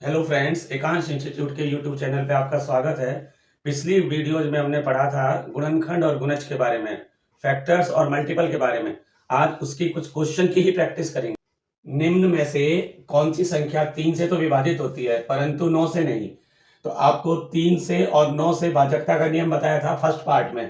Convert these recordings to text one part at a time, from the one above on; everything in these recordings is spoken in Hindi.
हेलो फ्रेंड्स, एकांश इंस्टीट्यूट के यूट्यूब चैनल पे आपका स्वागत है। पिछली वीडियोज में हमने पढ़ा था गुणनखंड और गुणज के बारे में, फैक्टर्स और मल्टीपल के बारे में। आज उसकी कुछ क्वेश्चन की ही प्रैक्टिस करेंगे। निम्न में से कौन सी संख्या 3 से तो विभाजित होती है परंतु 9 से नहीं। तो आपको 3 से और 9 से भाजकता का नियम बताया था फर्स्ट पार्ट में।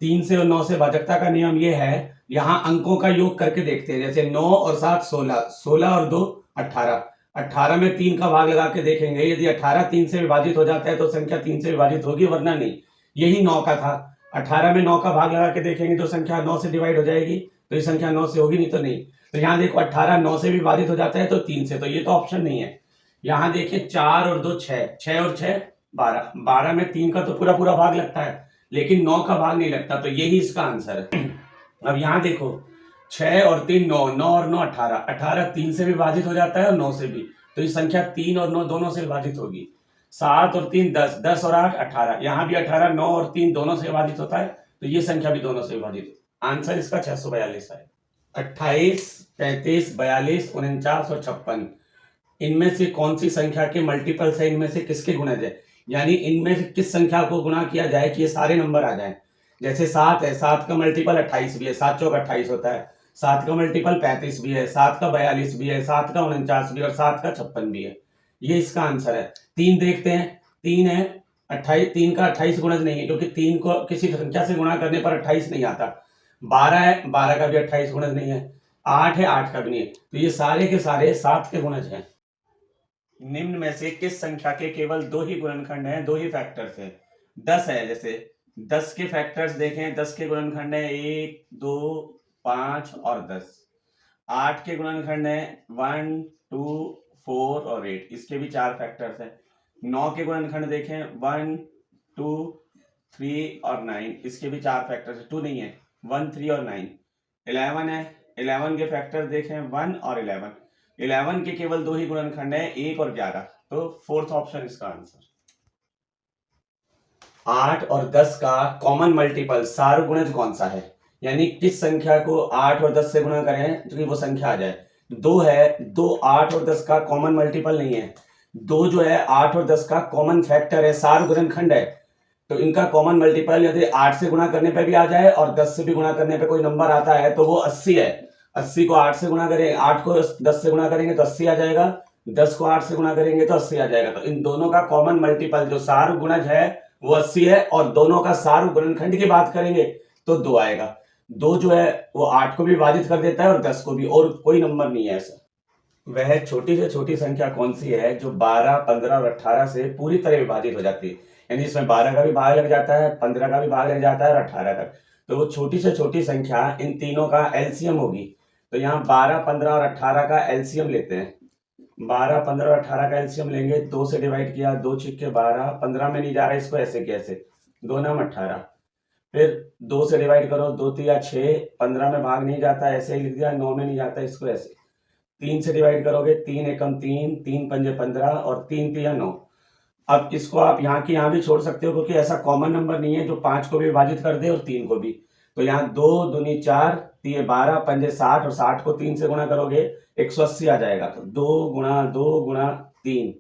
3 से और 9 से भाजकता का नियम ये है, यहाँ अंकों का योग करके देखते हैं। जैसे 9 और 7 16, 16 और 2 18, 18 में 3 का भाग लगा के देखेंगे। यदि 18 3 से विभाजित हो जाता है तो संख्या 3 से विभाजित होगी, वरना नहीं। यही 9 का था। 18 में 9 का भाग लगा के देखेंगे तो संख्या 9 से डिवाइड हो जाएगी, तो ये संख्या 9 से होगी, नहीं तो नहीं। तो यहाँ देखो 18 9 से विभाजित हो जाता है तो 3 से, तो ये तो ऑप्शन नहीं है। यहाँ देखिए 4 और 2 6, 6 और 6 12, 12 में 3 का तो पूरा पूरा भाग लगता है, लेकिन 9 का भाग नहीं लगता, तो यही इसका आंसर है। अब यहाँ देखो 6 और 3 9, 9 और 9 18, 18 3 से विभाजित हो जाता है और 9 से भी, तो ये संख्या 3 और 9 दोनों से विभाजित होगी। 7 और 3 10, 10 और 8 18, यहाँ भी 18 9 और 3 दोनों से विभाजित होता है, तो ये संख्या भी दोनों से विभाजित। आंसर इसका 642 है। 28 35 42 49 और 56, इनमें से कौन सी संख्या के मल्टीपल्स है, इनमें से किसके गुणज है, यानी इनमें से किस संख्या को गुणा किया जाए कि ये सारे नंबर आ जाएं। जैसे 7 है, 7 का मल्टीपल 28 भी है, 7 चौक 28 होता है। 7 का मल्टीपल 35 भी है, 7 का 42 भी है, 7 का 49 भी और 7 का 56 भी है। ये इसका आंसर है। 3 देखते हैं, 3 है 28, 3 का 28 गुणज नहीं है, क्योंकि 3 को किसी संख्या से गुणा करने पर 28 नहीं आता। 12 है, 12 का भी 28 गुणज नहीं है। 8 है, 8 का भी नहीं है, तो ये सारे के सारे 7 के गुणज हैं। निम्न में से किस संख्या के केवल 2 ही गुणनखंड हैं, 2 ही फैक्टर्स हैं। 10 है, जैसे 10 के फैक्टर्स देखें, 10 के गुणनखंड है 1 2 5 और 10। 8 के गुणनखंड है 1 2 4 और 8, इसके भी 4 फैक्टर्स हैं। 9 के गुणनखंड देखें 1 2 3 और 9, इसके भी 4 फैक्टर्स है, 2 नहीं है, 1 3 और 9। 11 है, 11 के फैक्टर्स देखें 1 और 11, 11 के केवल 2 ही गुणनखंड है 1 और 11, तो फोर्थ ऑप्शन इसका आंसर। 8 और 10 का कॉमन मल्टीपल सार्वगुणज कौन सा है, यानी किस संख्या को 8 और 10 से गुणा करें जो कि वो संख्या आ जाए। 2 है, 2 8 और 10 का कॉमन मल्टीपल नहीं है। 2 जो है 8 और 10 का कॉमन फैक्टर है, सार्वगुणनखंड है, तो इनका कॉमन मल्टीपल यदि 8 से गुणा करने पे भी आ जाए और 10 से भी गुणा करने पे कोई नंबर आता है तो वो 80 है। 80 को 8 से गुणा करें, 8 को 10 से गुणा करेंगे तो 80 आ जाएगा, 10 को 8 से गुणा करेंगे तो 80 आ जाएगा। तो इन दोनों का कॉमन मल्टीपल जो सार्वगुणज है वो 80 है, और दोनों का सार्वगुणनखंड की बात करेंगे तो 2 आएगा। 2 जो है वो 8 को भी विभाजित कर देता है और 10 को भी, और कोई नंबर नहीं है ऐसा। वह छोटी से छोटी संख्या कौन सी है जो 12 15 और 18 से पूरी तरह विभाजित हो जाती है, यानी इसमें 12 का भी भाग लग जाता है, 15 का भी भाग लग जाता है और 18 का। तो वो छोटी से छोटी संख्या इन तीनों का एलसीएम होगी। तो यहाँ 12 15 और 18 का एलसीएम लेते हैं। 12 15 और 18 का एलसीएम लेंगे, 2 से डिवाइड किया, 2 छिक्के 12, 15 में नहीं जा रहा, इसको ऐसे कैसे, 2 नाम 18, फिर 2 से डिवाइड करो, 2 तिया 6, 15 में भाग नहीं जाता, ऐसे ही लिख दिया, 9 में नहीं जाता, इसको ऐसे। 3 से डिवाइड करोगे, 3 एकम 3, 3 पंजे 15 और 3 तिया 9। अब इसको आप यहाँ की यहाँ भी छोड़ सकते हो, क्योंकि ऐसा कॉमन नंबर नहीं है जो 5 को भी विभाजित कर दे और 3 को भी। तो यहाँ 2 दूनी 4, 3 12, पंजे 60 और 60 को 3 से गुणा करोगे 180 आ जाएगा। तो 2 गुणा 2 गुणा 3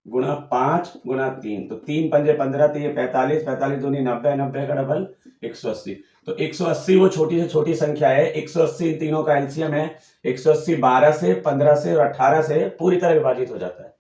गुणा 5 गुणा 3, तो 3 पंजे 15, 3 45, 45 दूनी 90, 90 का डबल 180। तो 180 वो छोटी से छोटी संख्या है। 180 इन तीनों का एलसीएम है। 180 12 से 15 से और 18 से पूरी तरह विभाजित हो जाता है।